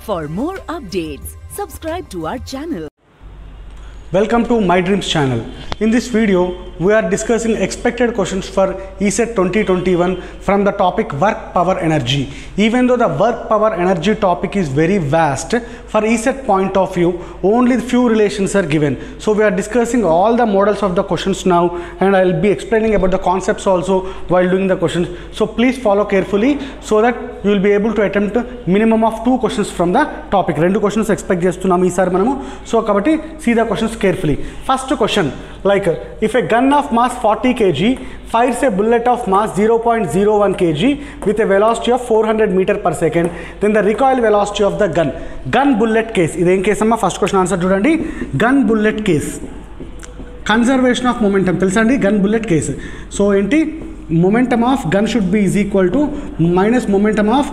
For more updates, subscribe to our channel. Welcome to My Dreams channel. In this video, we are discussing expected questions for ECET 2021 from the topic work power energy. Even though the work power energy topic is very vast, for ECET point of view, only few relations are given. So we are discussing all the models of the questions now, and I will be explaining about the concepts also while doing the questions. So please follow carefully so that you will be able to attempt minimum of 2 questions from the topic. 2 questions expect చేస్తున్నాము ఈసారి మనము. So కాబట్టి see the questions carefully. First question, like if a gun of mass 40 kg fires a bullet of mass 0.01 kg with a velocity of 400 meter per second, then the recoil velocity of the gun bullet case. ఇదేం case అమ్మా? First question answer చూడండి. Gun bullet case, conservation of momentum తెలుసా అండి? Gun bullet case. So ఏంటి? momentum of gun should be is equal to minus momentum of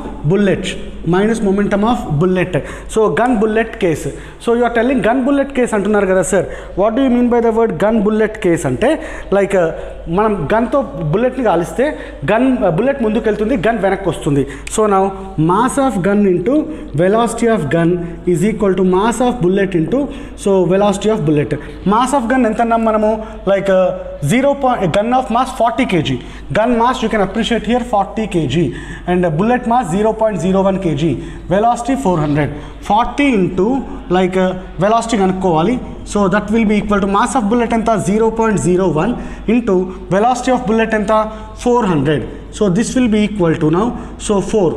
bullet, so gun bullet case. So you are telling gun bullet case అంటున్నారు కదా sir. What do you mean by the word gun bullet case అంటే like మనం గన్తో బుల్లెట్ని కాలిస్తే bullet ముందుకు వెళ్తుంది, gun వెనక్కి వస్తుంది. So now mass of gun into velocity of gun is equal to mass of bullet into so velocity of bullet. Mass of gun ఎంత అన్నాం మనము? Like gun of mass 40 kg. Gun mass you can appreciate here 40 kg and bullet mass 0.01 kg, velocity 400. 40 into like velocity kanukovali, so that will be equal to mass of bullet enta 0.01 into velocity of bullet enta 400. So this will be equal to now, so 4.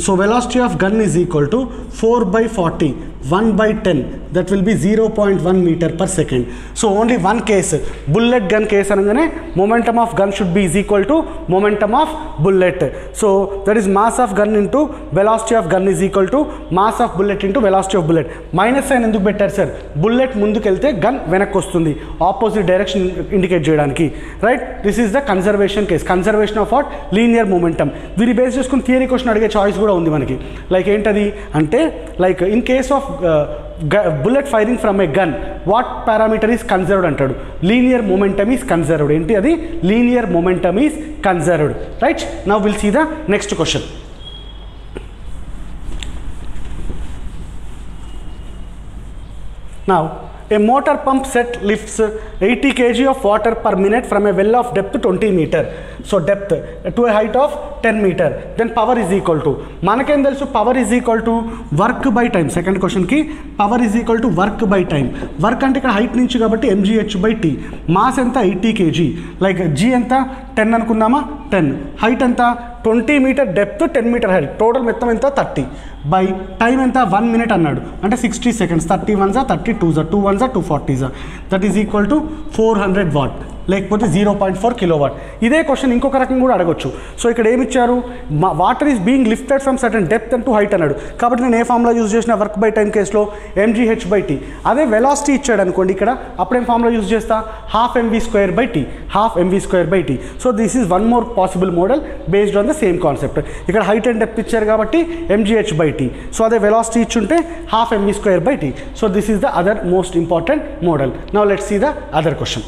So velocity of gun is equal to 4 by 40, 1 by 10, that will be 0.1 meter per second. So only one case, bullet gun case anagane momentum of gun should be is equal to momentum of bullet. So that is mass of gun into velocity of gun is equal to mass of bullet into velocity of bullet. Minus sign enduku bettaru sir? Bullet munduku velte gun venakku vastundi, opposite direction indicate cheyadaniki, right? This is the conservation case. Conservation of what? Linear momentum. Diri base cheskoni theory question adige choice కూడా ఉంది మనకి. Like ఏంటది అంటే like in case of bullet firing from a gun what parameter is conserved అంటాడు? Linear momentum is conserved. ఏంటి అది? Linear momentum is conserved, right? Now will see the next question. Now a motor pump set lifts 80 kg of water per minute from a well of depth 20 meter. So depth to a height of 10 meter. Then power is equal to, మనకేం తెలుసు? Power is equal to work by time. Second క్వశ్చన్కి power is equal to work by time. Work అంటే ఇక్కడ height నుంచి కాబట్టి mgh/t. Mass ఎంత? 80 kg. Like g ఎంత? 10 అనుకుందామా? 10. Height ఎంత? 20 metre, depth 10 metre height. Total మొత్తం ఎంత? 30. బై టైం ఎంత? 1 minute అన్నాడు అంటే 60 seconds. 30 1s 30 2s 2 1s 240s, that is equal to 400 what లేకపోతే 0.4 కిలోవాట్. ఇదే క్వశ్చన్ ఇంకొక రకంగా కూడా అడగొచ్చు. సో ఇక్కడ ఏమి ఇచ్చారు? Water is being lifted from certain depth and to height అన్నాడు కాబట్టి నేను ఏ ఫార్ములా యూజ్ చేసిన? వర్క్ బై టైం కేసులో mgh/t. అదే వెలాసిటీ ఇచ్చాడు అనుకోండి ఇక్కడ, అప్పుడేం ఫార్ములా యూజ్ చేస్తా? Half mv²/t. So this is one more possible model based on the same concept. ఇక్కడ హైట్ అండ్ డెప్త్ ఇచ్చారు కాబట్టి mgh/t. సో అదే వెలాసిటీ ఇచ్చుంటే half mv²/t. So this is the other most important model. Now let's see the other question.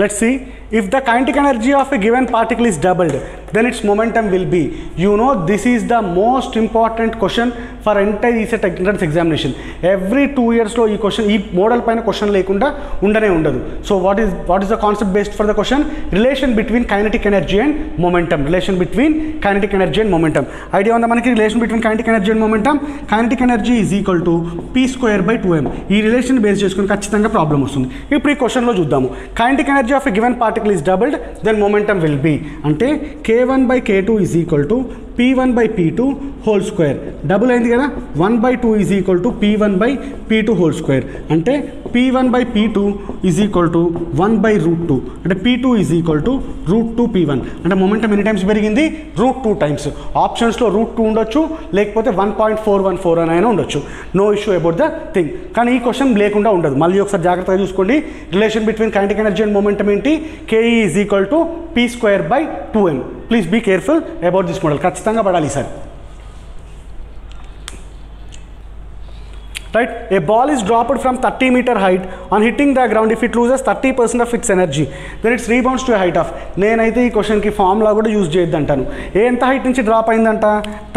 Let's see, if the kinetic energy of a given particle is doubled, then its momentum will be. You know, this is the most important question for entire ECET entrance examination. Every 2 years లో ఈ question, ఈ model పైన question లేకుండా ఉండనే ఉండదు. So what is the concept based for the question? Relation between kinetic energy and momentum. Relation between kinetic energy and momentum. Idea ఉందా మనకి? Relation between kinetic energy and momentum. Kinetic energy is equal to p²/2m. ఈ relation base చేసుకుని ఖచ్చితంగా problem వస్తుంది. ఇప్పుడు ఈ క్వశ్చన్లో చూద్దాము. Kinetic energy of a given particle is doubled, then momentum will be అంటే k1/k2 is equal to p1/p2 whole square. Double అయింది కదా? 1/2 is equal to p1/p2 whole square. అంటే p1/p2 ఈజ్ ఈక్వల్ టు 1/√2. అంటే p2 is equal to √2 p1. అంటే momentum ఎన్ని times పెరిగింది? √2 times. ఆప్షన్స్లో √2 ఉండొచ్చు, లేకపోతే 1.414 అని అయినా ఉండొచ్చు. No issue about the thing. కానీ ఈ క్వశ్చన్ లేకుండా ఉండదు. మళ్ళీ ఒకసారి జాగ్రత్తగా చూసుకోండి. Relation between kinetic energy and momentum ఏంటి? ke is equal to p²/2m. Please be careful about this model. ఖచ్చితంగా పడాలి sir. right? A ball is dropped from 30-meter height. On hitting the ground, if it loses 30% of its energy, then it rebounds to a height of. నేనైతే ఈ క్వశ్చన్కి formula కూడా use చేయొద్దంటాను. ఎంత height నుంచి drop అయిందంట?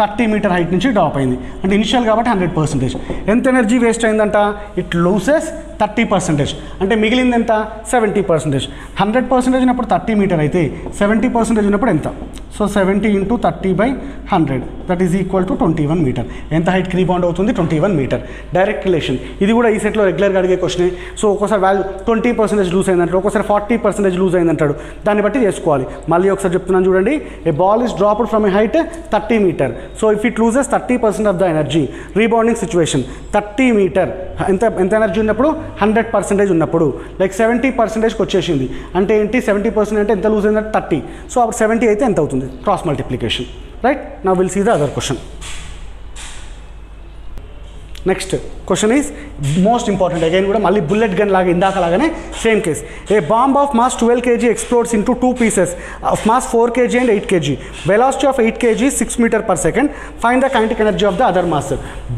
30 metre height నుంచి drop అయింది. అంటే ఇనిషియల్ కాబట్టి 100%. ఎంత ఎనర్జీ వేస్ట్ అయిందంట? It loses 30%. అంటే మిగిలింది ఎంత? 70%. 100% ఉన్నప్పుడు 30 మీటర్ అయితే 70% ఉన్నప్పుడు ఎంత? So 70 × 30/100 that is equal to 21 metre. ఎంత హైట్కి రీబౌండ్ అవుతుంది? 21 మీటర్. Direct relation. ఇది కూడా ఈ సెట్లో రెగ్యులర్గా అడిగే క్వశ్చనే. సో ఒక్కోసారి వాల్యూ 20% లూజ్ అయిందంటాడు, ఒక్కోసారి 40% లూజ్ అయిందంటాడు. దాన్ని బట్టి చేసుకోవాలి. మళ్ళీ ఒకసారి చెప్తున్నాను చూడండి. A ball is dropped from a height 30 meter. So if it loses 30% of the energy, rebounding situation 30 meter ఎంత ఎనర్జీ ఉన్నప్పుడు? 100% ఉన్నప్పుడు. లైక్ 70%కి వచ్చేసింది. అంటే ఏంటి? 70% అంటే ఎంత లూజ్ అయిందంటే 30. సో అప్పుడు 70 అయితే ఎంత అవుతుంది? Cross multiplication, right? Now we'll see the other question. Next question is most important. Again kuda malli bullet gun laga indaka lagane same case. A bomb of mass 12 kg explodes into two pieces of mass 4 kg and 8 kg. Velocity of 8 kg is 6 meter per second. Find the kinetic energy of the other mass.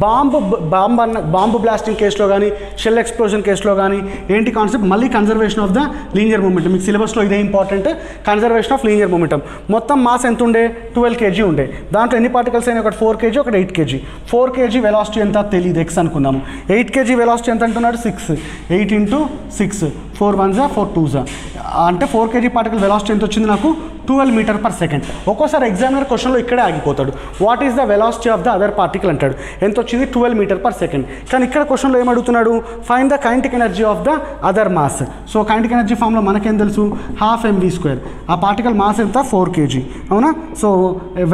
Bomb blasting case lo gaani, shell explosion case lo gaani enti concept malli conservation of the linear momentum. Meek syllabus lo ide important, conservation of linear momentum. Mottam mass ఎంత ఉండే? 12 kg ఉండే. దాంట్లో ఎన్ని particles అయినా? ఒకటి 4 kg, ఒకటి 8 kg. 4 kg velocity ఎంత తెలియదు, x అనుకుందాము. 8 kg వెలాసిటీ ఎంత అంటున్నాడు? 6. 8 × 6 4 1s 4 2s అంటే 4 kg పార్టికల్ వెలాసిటీ ఎంత వచ్చింది నాకు? 12 మీటర్ పర్ సెకండ్. ఒక్కోసారి ఎగ్జామినర్ క్వశ్చన్లో ఇక్కడే ఆగిపోతాడు. What is the velocity of the other particle అంటాడు. ఎంత వచ్చింది? 12 మీటర్ పర్ సెకండ్. కానీ ఇక్కడ క్వశ్చన్లో ఏమడుగుతున్నాడు? Find the kinetic energy of the other mass. So kinetic energy ఫామ్లో మనకేం తెలుసు? 12mv². ఆ పార్టికల్ మాస్ ఎంత? 4 kg. అవునా? సో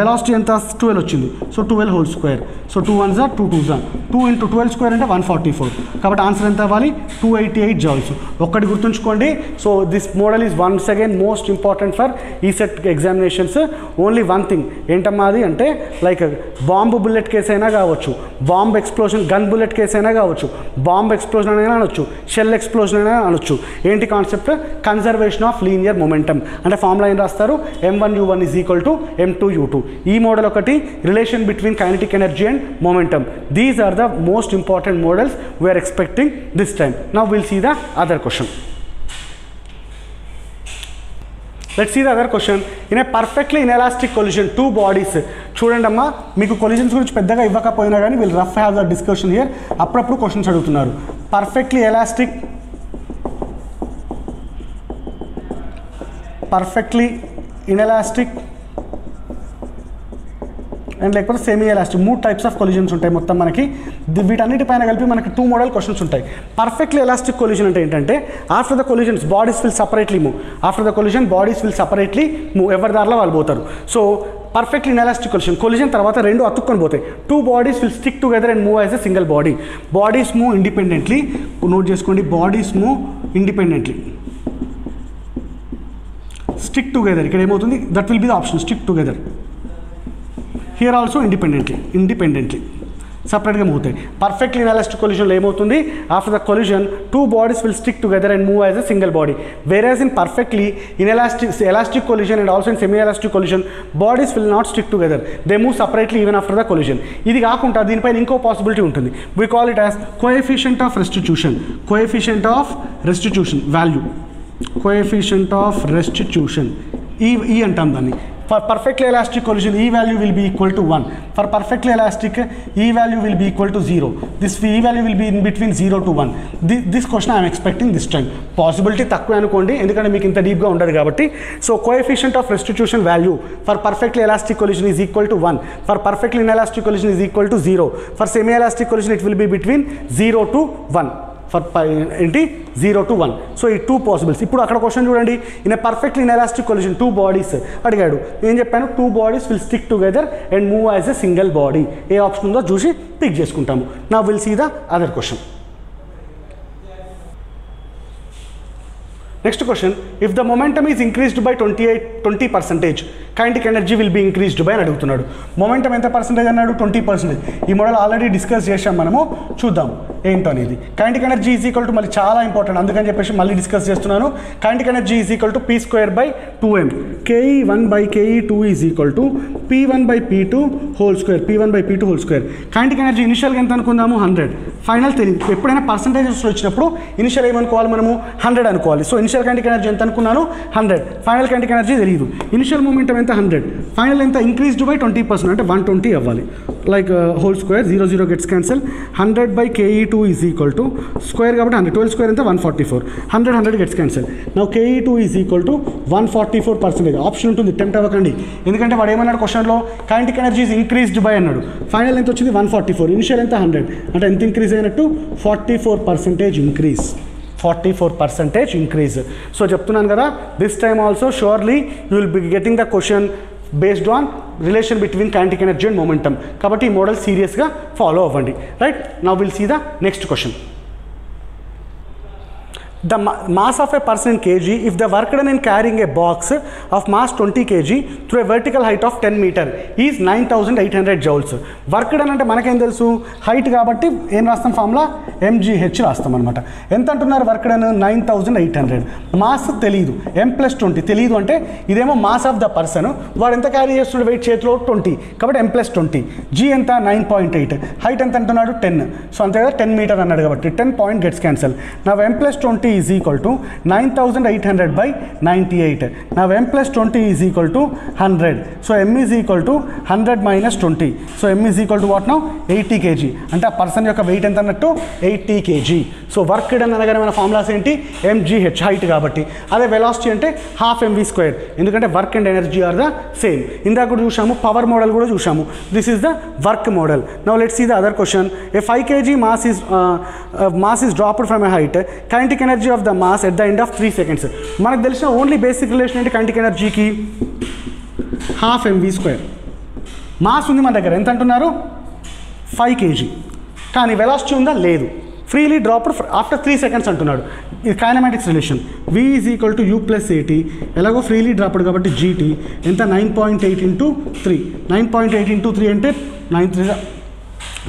వెలాసిటీ ఎంత? 12 వచ్చింది. సో 12² సో 2 1s 2 2s 2 × 12² అంటే 144. కాబట్టి ఆన్సర్ ఎంత అవ్వాలి? 288 జౌల్స్. ఒక్కటి గుర్తుంచుకోండి. So this model is once again most important for ఈ set examinations. Only one thing ఏంటమ్మా అది అంటే లైక్ బాంబు బుల్లెట్ కేసు అయినా కావచ్చు, bomb explosion gun bullet case అయినా కావచ్చు, బాంబ్ ఎక్స్ప్లోజన్ అయినా అనొచ్చు, షెల్ ఎక్స్ప్లోజన్ అయినా అనొచ్చు. ఏంటి concept? Conservation of linear momentum. అంటే ఫార్ములా ఏం రాస్తారు? m1u1 = m2u2. ఈ మోడల్ ఒకటి, relation between kinetic energy and momentum. These are the most important models we're expecting this time. Now will see the other question. Let's see the other question. In a perfectly inelastic collision, two bodies. చూడండి అమ్మా, మీకు collisions గురించి పెద్దగా ఇవ్వకపోయినా కానీ will rough have the discussion here. అప్పుడప్పుడు questions అడుగుతున్నారు. Perfectly inelastic and లేకపోతే semi elastic, 3 types of collisions ఉంటాయి మొత్తం మనకి. వీటన్నిటిపైన కలిపి మనకి 2 మోడల్ క్వశ్చన్స్ ఉంటాయి. పర్ఫెక్ట్లీ ఎలాస్టిక్ కొలిజన్ అంటే ఏంటంటే after the collisions bodies will separately move. After the collision bodies will separately move. ఎవరి దారిలో వాళ్ళు పోతారు. సో పర్ఫెక్ట్లీ ఇన్ఎలాస్టిక్ కొలిజన్ తర్వాత రెండు అతుక్కొని పోతాయి. 2 bodies will stick together and move as a single body. Bodies move independently. Note చేసుకోండి, bodies move independently. Stick together ఇక్కడ ఏమవుతుంది? That will be the option, stick together. Here also independently సపరేట్గా move అవుతాయి. Perfectly inelastic కొలిజన్లో ఏమవుతుంది? After the collision 2 bodies will stick together and move as a single body. Whereas in perfectly elastic collision and also in semi elastic collision bodies will not stick together, they move separately even after the collision. ఇది కాకుండా దీనిపైన ఇంకో possibility ఉంటుంది. We call it as coefficient of restitution. Coefficient of restitution value, coefficient of restitution ఈ అంటాం దాన్ని. For perfectly elastic collision, E value will be equal to 1. For perfectly elastic, E value will be equal to 0. This E value will be in between 0 to 1. This question I am expecting this time. Possibility తక్కువ అనుకోండి, ఎందుకంటే మీకు ఇంత డీప్గా ఉండదు కాబట్టి. So coefficient of restitution value for perfectly elastic collision is equal to 1. For perfectly inelastic collision is equal to 0. For semi elastic collision it will be between 0 to 1. For ఏంటి 0 to 1. So ఈ 2 possibles. ఇప్పుడు అక్కడ question చూడండి. In a perfectly inelastic collision 2 bodies అడిగాడు. ఏం చెప్పాను? 2 bodies will stick together and move as a single body. ఏ option ఉందో చూసి పిక్ చేసుకుంటాము. Now will see the other question. Next question. If the momentum is increased by 20%, kinetic energy will be increased by అని అడుగుతున్నాడు. Momentum ఎంత percentage అన్నాడు? 20%. ఈ model already discuss చేసాం మనము, చూద్దాం ఏంటో అనేది. Kinetic energy is equal to మళ్ళీ చాలా ఇంపార్టెంట్, అందుకని చెప్పేసి మళ్ళీ డిస్కస్ చేస్తున్నాను. Kinetic energy is equal to P²/2m. KE1/KE2 is equal to P1/P2 whole square. P1/P2 whole square. Kinetic energy ఇనిషియల్గా ఎంత అనుకుందాము? 100. ఫైనల్ తెలియదు. ఎప్పుడైనా పర్సంటేజెస్లో వచ్చినప్పుడు ఇనిషియల్ ఏమనుకోవాలి మనము? 100 అనుకోవాలి. సో ఇనిషియల్ కైనెటిక్ ఎనర్జీ ఎంత అనుకున్నాను? 100. ఫైనల్ కైనెటిక్ ఎనర్జీ తెలియదు. ఇనిషియల్ మూమెంటం ఎంత? 100. ఫైనల్ ఎంత? ఇంక్రీజ్డ్ బై 20%, అంటే 120 అవ్వాలి. Like whole square, 0 0 gets cancel. 100/KE2 is equal to square కాబట్టి 100. 12 స్క్వేర్ ఎంత? 144. 100 గెట్స్ క్యాన్సల్. నా KE2 is equal to 144%. Option ఉంటుంది, టెంప్ట్ అవ్వకండి. ఎందుకంటే వాడు ఏమన్నాడు క్వశ్చన్లో? Kinetic energy is increased by అన్నాడు. ఫైనల్ ఎంత వచ్చింది? 144. ఇనిషియల్ ఎంత? 100. అంటే ఎంత ఇంక్రీజ్ అయినట్టు? 44% ఇంక్రీజ్. 44% ఇంక్రీజ్. సో చెప్తున్నాను కదా, this time also surely you will be getting the question based on relation between kinetic energy and momentum. కాబట్టి ఈ మోడల్ సీరియస్గా ఫాలో అవ్వండి. Right, now will see the next question. The mass of a person in kg if the work done in carrying a box of mass 20 kg through a vertical height of 10 meter is 9800 joules. Work done అంటే మనకేం తెలుసు? Height కాబట్టి ఏం రాస్తాం? Formula mgh రాస్తాం అనమాట. ఎంత అంటున్నారు? Work done 9800. మాస్ తెలియదు, m+20 తెలియదు, అంటే ఇదేమో మాస్ ఆఫ్ ద పర్సన్, వాడు ఎంత క్యారీ చేస్తున్నాడు? వెయిట్ చేతిలో 20 కాబట్టి m+20. g ఎంత? 9.8. హైట్ ఎంత అంటున్నాడు? 10. సో అంతే కదా, 10 మీటర్ అన్నాడు కాబట్టి 10 పాయింట్ గెట్స్ క్యాన్సల్. నా m+20 is equal to 9800/98. Now m+20 is equal to 100. So m is equal to 100 minus 20. So m is equal to what now? 80 kg. అంటే ఆ పర్సన్ యొక్క వెయిట్ ఎంత అన్నట్టు? 80 kg. సో వర్క్ డన్ అనగానే మన formulas ఏంటి? mgh, height కాబట్టి. అదే వెలాసిటీ అంటే ½ mv², ఎందుకంటే work and energy are the same. ఇందాక కూడా చూసాము, పవర్ మోడల్ కూడా చూసాము. This is the work model. Now let's see the other question. A 5 kg mass is dropped from a height. Kinetic energy of the mass at the end of 3 seconds. మనకు తెలిసిన only basic relation ఏంటి kinetic ఎనర్జీకి? ½ mv². Mass ఉంది మన దగ్గర, ఎంత అంటున్నారు? 5 kg. కానీ వెలాసిటీ ఉందా? లేదు. ఫ్రీలీ డ్రాప్డ్ ఆఫ్టర్ 3 seconds అంటున్నాడు. ఇది kinematics relation. v is equal to u + at. ఎలాగో ఫ్రీలీ డ్రాప్డ్ కాబట్టి gt ఎంత? 9.8 × 3. 9.8 × 3 అంటే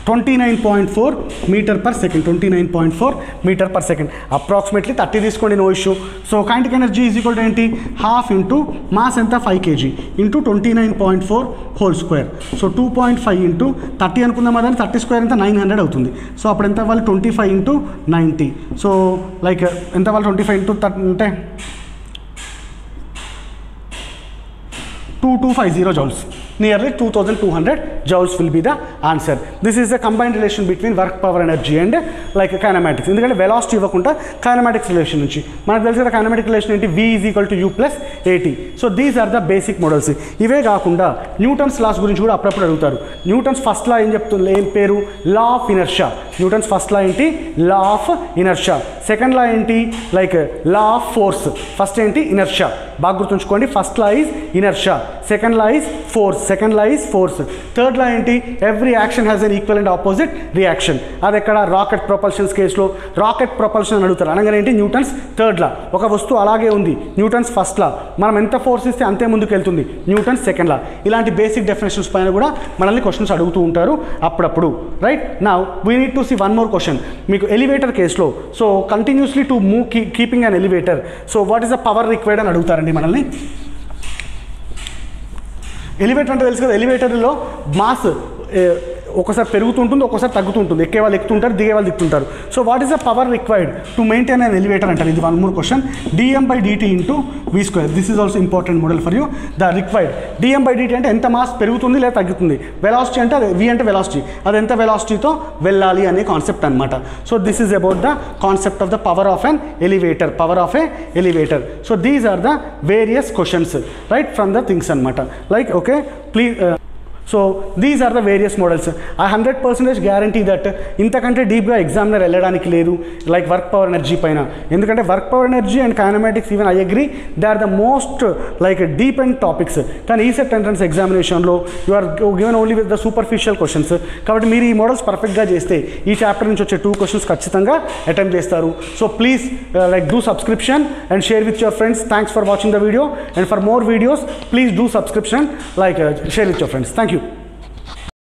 29.4 metre per second. 29.4 metre per second. Approximately 30 తీసుకోండి, no issue. So kinetic energy is equal to ఏంటి? ½ ఇంటూ మాస్ ఎంత? 5 kg into 29.4 whole square. So 2.5 into 30 అనుకుందాం, అదని 30 square ఎంత? 900 అవుతుంది. సో అప్పుడు ఎంత అవ్వాలి? 25 ఇంటూ 90. సో లైక్ ఎంత అవ్వాలి? 25 ఇంటూ 30 అంటే 2250 joules. Nearly 2200 joules will be the answer. This is the combined relation between work, power, energy and like kinematics. ఎందుకంటే వెలాసిటీ ఇవ్వకుండా కైనమాటిక్స్ రిలేషన్ నుంచి మనకు తెలిసి కైనమాటిక్ రిలేషన్ ఏంటి? v is equal to u + at. So these are the basic models. ఇవే కాకుండా Newton's laws గురించి కూడా అప్పుడప్పుడు అడుగుతారు. న్యూటన్స్ ఫస్ట్ లా ఏం చెప్తుంది? ఏం పేరు? Law of inertia. Newton's first law ఏంటి? Law of inertia. Second law ఏంటి? Like law of force. First ఏంటి? ఇనర్షియా. బాగా గుర్తుంచుకోండి. First law is inertia, second law is force, second law is force. Third law ఏంటి? Every action has an equal and opposite reaction. అది ఎక్కడ? Rocket ప్రొపల్షన్స్ కేసులో rocket propulsion అని అడుగుతారు. అనగానే ఏంటి? Newton's third law. ఒక వస్తువు అలాగే ఉంది, న్యూటన్స్ ఫస్ట్ లా. మనం ఎంత ఫోర్స్ ఇస్తే అంతే ముందుకు వెళ్తుంది, న్యూటన్స్ సెకండ్ లా. ఇలాంటి బేసిక్ డెఫినేషన్స్ పైన కూడా మనల్ని క్వశ్చన్స్ అడుగుతూ ఉంటారు అప్పుడప్పుడు. Right, now we need to see one more question. మీకు ఎలివేటర్ కేసులో so continuously to move keeping an elevator, so what is the power required అని అడుగుతారండి మనల్ని. ఎలివేటర్ అంటే తెలుసు కదా, ఎలివేటర్లో మాస్ ఒకసారి పెరుగుతుంటుంది, ఒక్కోసారి తగ్గుతుంటుంది. ఎక్కే వాళ్ళు ఎక్కుతుంటారు, దిగే వాళ్ళు దిగుతుంటారు. So what is the power required to maintain an elevator అంటారు. ఇది one more question. dm/dt into v². This is also important model for you. The required dm/dt అంటే ఎంత మాస్ పెరుగుతుంది లేదా తగ్గుతుంది. వెలాసిటీ అంటే అది v అంటే వెలాసిటీ, అది ఎంత వెలాసిటీతో వెళ్ళాలి అనే కాన్సెప్ట్ అనమాట. So this is about the concept of the power of an elevator. Power of a elevator. So these are the various questions right from the things అనమాట. Like okay, please so these are the various models. I 100% guarantee that ఇంతకంటే డీప్గా examiner వెళ్ళడానికి లేదు like work power energy పైన. ఎందుకంటే work power energy and kinematics even I agree they are the most like deep and topics. కానీ ECET entrance ఎగ్జామినేషన్లో you are given only with the superficial questions. కాబట్టి మీరు ఈ models పర్ఫెక్ట్గా చేస్తే ఈ చాప్టర్ నుంచి వచ్చే 2 క్వశ్చన్స్ ఖచ్చితంగా అటెంప్ట్ చేస్తారు. So please like do subscription and share with your friends. Thanks for watching the video, and for more videos please do subscription, like share with your friends. Thank you.